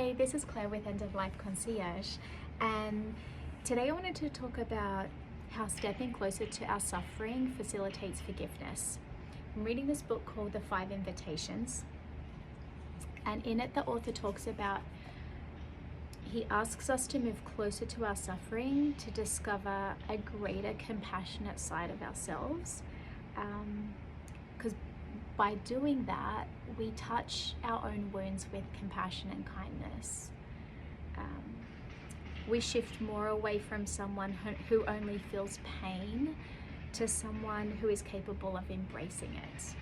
Hi, this is Claire with End of Life Concierge, and today I wanted to talk about how stepping closer to our suffering facilitates forgiveness. I'm reading this book called The 5 Invitations, and in it the author talks about, he asks us to move closer to our suffering to discover a greater compassionate side of ourselves, because by doing that, we touch our own wounds with compassion and kindness. We shift more away from someone who only feels pain to someone who is capable of embracing it.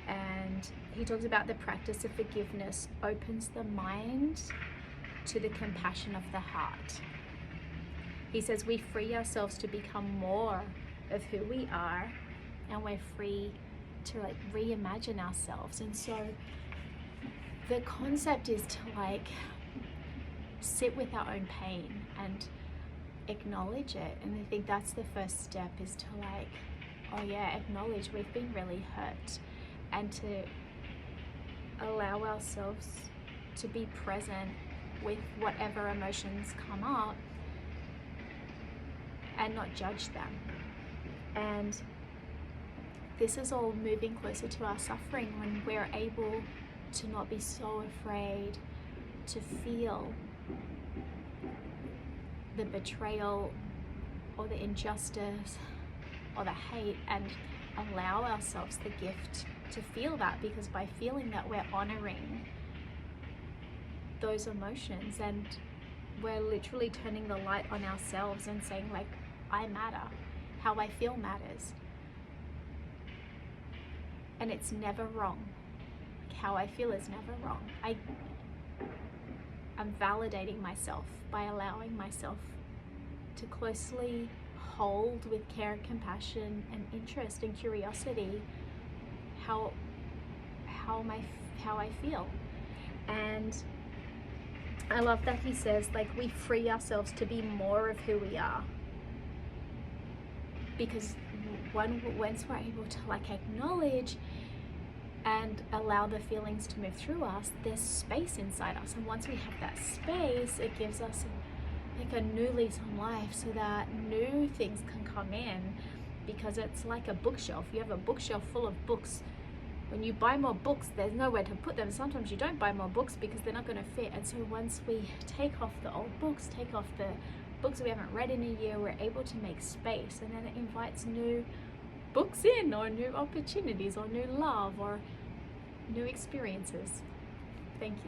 And he talks about the practice of forgiveness opens the mind to the compassion of the heart. He says we free ourselves to become more of who we are, and we're free to reimagine ourselves. And so the concept is to sit with our own pain and acknowledge it. And I think that's the first step, is to acknowledge we've been really hurt, and to allow ourselves to be present with whatever emotions come up and not judge them. And this is all moving closer to our suffering when we're able to not be so afraid to feel the betrayal or the injustice or the hate, and allow ourselves the gift to feel that, because by feeling that, we're honoring those emotions, and we're literally turning the light on ourselves and saying, I matter, how I feel matters. And it's never wrong. How I feel is never wrong. I'm validating myself by allowing myself to closely hold with care, compassion, and interest and curiosity how I feel. And I love that he says we free ourselves to be more of who we are, because once we're able to acknowledge and allow the feelings to move through us, there's space inside us. And once we have that space, it gives us a new lease on life, so that new things can come in, because it's like a bookshelf. You have a bookshelf full of books. When you buy more books, there's nowhere to put them. Sometimes you don't buy more books because they're not going to fit. And so once we take off the old books, take off the books we haven't read in a year, we're able to make space, and then it invites new books in, or new opportunities, or new love, or new experiences. Thank you.